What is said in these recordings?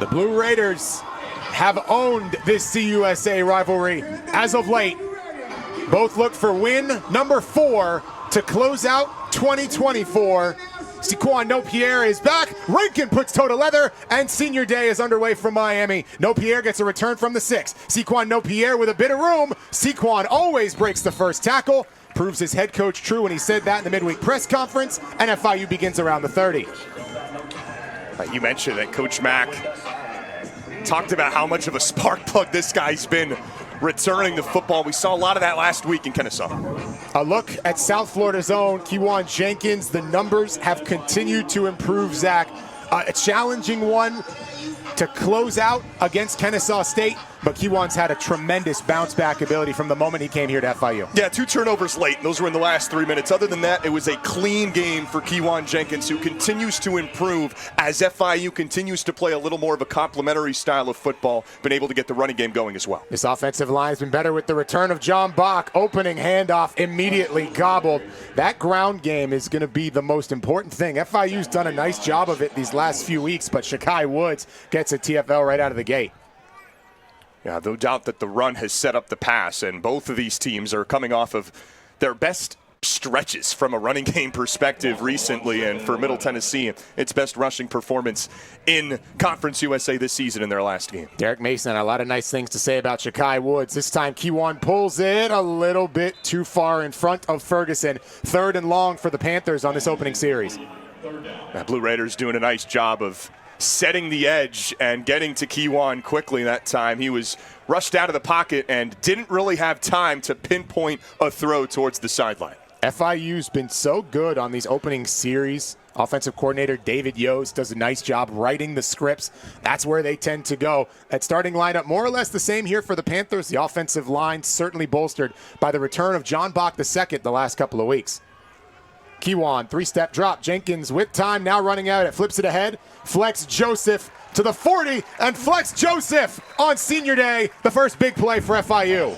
The Blue Raiders have owned this CUSA rivalry as of late. Both look for win number 4 to close out 2024. Sequan Nopierre is back. Rankin puts toe to leather, and senior day is underway from Miami. Nopierre gets a return from the 6. Sequan Nopierre with a bit of room. Sequan always breaks the first tackle. Proves his head coach true when he said that in the midweek press conference, and FIU begins around the 30. You mentioned that Coach Mack talked about how much of a spark plug this guy's been returning the football. We saw a lot of that last week in Kennesaw. A look at South Florida's own Kewan Jenkins. The numbers have continued to improve, Zach. A challenging one to close out against Kennesaw State, but Kewan's had a tremendous bounce-back ability from the moment he came here to FIU. Yeah, 2 turnovers late, and those were in the last 3 minutes. Other than that, it was a clean game for Kewan Jenkins, who continues to improve as FIU continues to play a little more of a complementary style of football, been able to get the running game going as well. This offensive line has been better with the return of John Bach. Opening handoff immediately gobbled. That ground game is going to be the most important thing. FIU's done a nice job of it these last few weeks, but Shakai Woods gets a TFL right out of the gate. Yeah, no doubt that the run has set up the pass, and both of these teams are coming off of their best stretches from a running game perspective recently, and for Middle Tennessee, its best rushing performance in Conference USA this season in their last game. Derek Mason had a lot of nice things to say about Shakai Woods. This time, Kewan pulls it a little bit too far in front of Ferguson. 3rd and long for the Panthers on this opening series. The Blue Raiders doing a nice job of setting the edge and getting to Kewan quickly that time. He was rushed out of the pocket and didn't really have time to pinpoint a throw towards the sideline. FIU's been so good on these opening series. Offensive coordinator David Yost does a nice job writing the scripts. That's where they tend to go. That starting lineup, more or less the same here for the Panthers. The offensive line certainly bolstered by the return of John Bach II the last couple of weeks. Kewan, 3-step drop. Jenkins with time, now running out. It flips it ahead. Flex Joseph to the 40, and Flex Joseph on senior day, the first big play for FIU.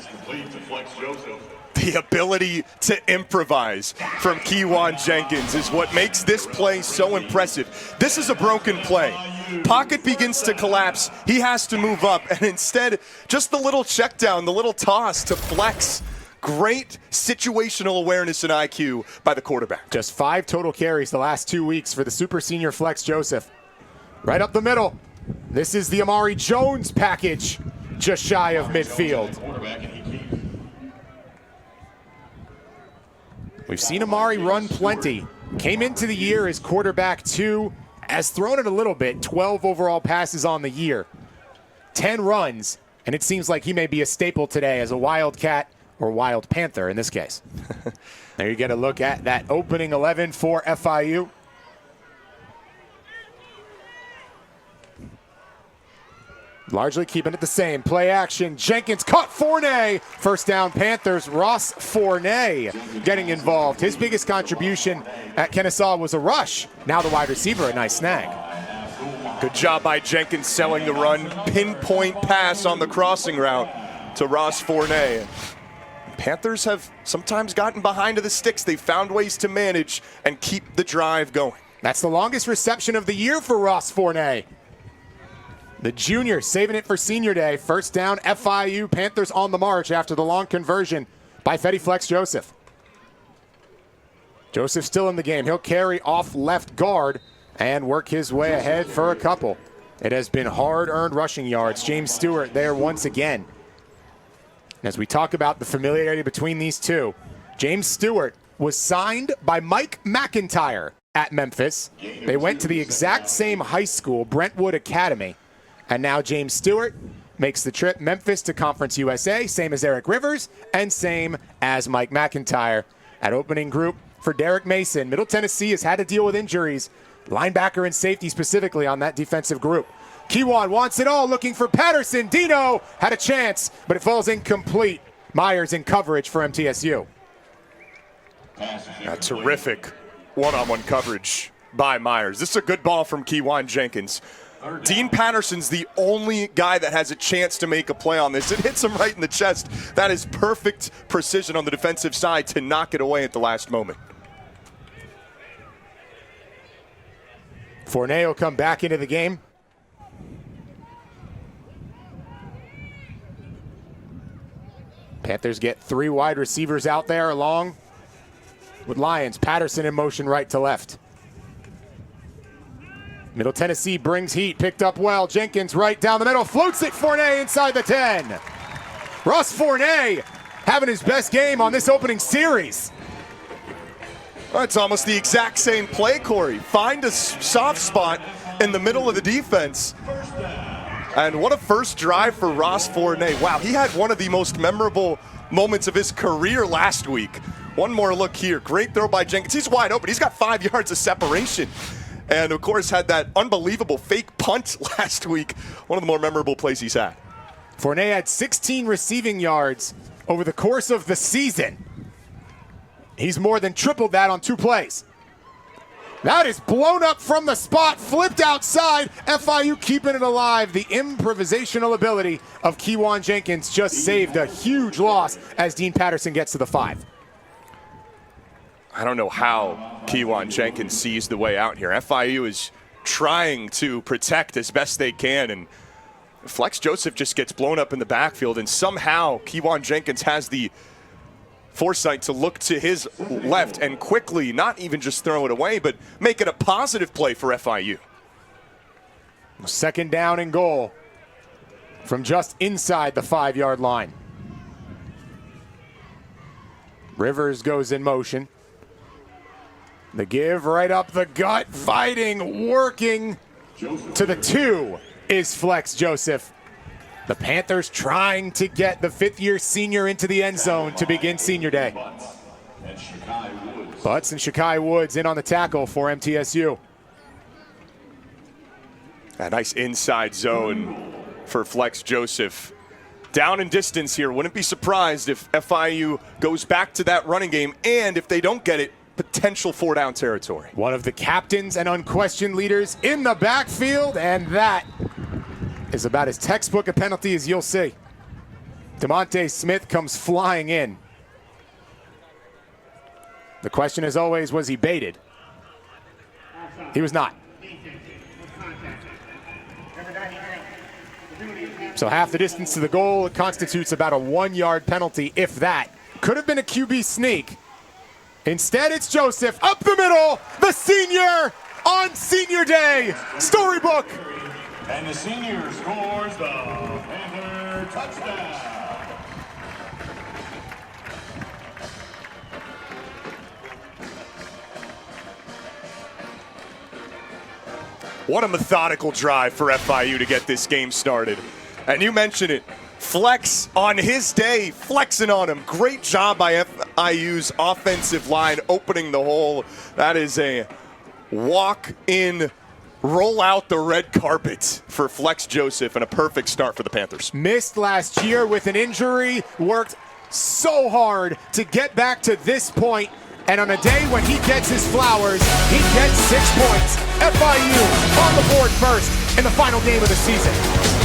The ability to improvise from Kewan Jenkins is what makes this play so impressive. This is a broken play. Pocket begins to collapse. He has to move up, and instead, just the little check down, the little toss to Flex. Great situational awareness and IQ by the quarterback. Just 5 total carries the last 2 weeks for the super senior Flex Joseph. Right up the middle. This is the Amari Jones package, just shy of midfield. We've seen Amari run plenty. Came into the year as quarterback 2, has thrown it a little bit, 12 overall passes on the year, 10 runs, and it seems like he may be a staple today as a Wildcat, or Wild Panther in this case. There you get a look at that opening 11 for FIU. Largely keeping it the same. Play action. Jenkins caught Fournay. First down Panthers. Ross Fournay getting involved. His biggest contribution at Kennesaw was a rush. Now the wide receiver, a nice snag. Good job by Jenkins selling the run. Pinpoint pass on the crossing route to Ross Fournay. Panthers have sometimes gotten behind to the sticks. They've found ways to manage and keep the drive going. That's the longest reception of the year for Ross Fournay. The junior saving it for senior day. First down, FIU. Panthers on the march after the long conversion by Fetty Flex Joseph. Joseph still in the game. He'll carry off left guard and work his way ahead for a couple. It has been hard-earned rushing yards. James Stewart there once again. As we talk about the familiarity between these two, James Stewart was signed by Mike McIntyre at Memphis. They went to the exact same high school, Brentwood Academy. And now James Stewart makes the trip Memphis to Conference USA, same as Eric Rivers and same as Mike McIntyre. At opening group for Derek Mason, Middle Tennessee has had to deal with injuries, linebacker and safety specifically on that defensive group. Kewan wants it all, looking for Patterson. Dino had a chance, but it falls incomplete. Myers in coverage for MTSU. A terrific one-on-one coverage by Myers. This is a good ball from Kewan Jenkins. Dean Patterson's the only guy that has a chance to make a play on this. It hits him right in the chest. That is perfect precision on the defensive side to knock it away at the last moment. Fournay will come back into the game. Panthers get 3 wide receivers out there along with Lions. Patterson in motion right to left. Middle Tennessee brings heat, picked up well. Jenkins right down the middle, floats it. Fournette inside the 10. Ross Fournette having his best game on this opening series. Well, it's almost the exact same play, Corey. Find a soft spot in the middle of the defense. And what a first drive for Ross Fournette. Wow, he had one of the most memorable moments of his career last week. One more look here. Great throw by Jenkins. He's wide open. He's got 5 yards of separation. And, of course, had that unbelievable fake punt last week. One of the more memorable plays he's had. Fournette had 16 receiving yards over the course of the season. He's more than tripled that on 2 plays. That is blown up from the spot, flipped outside. FIU keeping it alive. The improvisational ability of Keyjuan Jenkins just saved a huge loss as Dean Patterson gets to the 5. I don't know how Keyjuan Jenkins sees the way out here. FIU is trying to protect as best they can, and Flex Joseph just gets blown up in the backfield, and somehow Keyjuan Jenkins has the foresight to look to his left and quickly, not even just throw it away, but make it a positive play for FIU. 2nd down and goal from just inside the 5-yard line. Rivers goes in motion. The give right up the gut, fighting, working to the 2 is Flex Joseph. The Panthers trying to get the 5th-year senior into the end zone to begin senior day. Butts and Shakai Woods in on the tackle for MTSU. A nice inside zone for Flex Joseph. Down in distance here. Wouldn't be surprised if FIU goes back to that running game, and if they don't get it, potential 4-down territory. One of the captains and unquestioned leaders in the backfield, and that is about as textbook a penalty as you'll see. DeMonte Smith comes flying in. The question as always, was he baited? He was not. So half the distance to the goal, it constitutes about a 1-yard penalty, if that. Could have been a QB sneak. Instead, it's Joseph up the middle, the senior on senior day. Storybook. And the senior scores the Panther touchdown. What a methodical drive for FIU to get this game started. And you mentioned it. Flex on his day, flexing on him. Great job by FIU's offensive line opening the hole. That is a walk-in, roll out the red carpet for Flex Joseph, and a perfect start for the Panthers. Missed last year with an injury, worked so hard to get back to this point, and on a day when he gets his flowers, he gets 6 points. FIU on the board first in the final game of the season.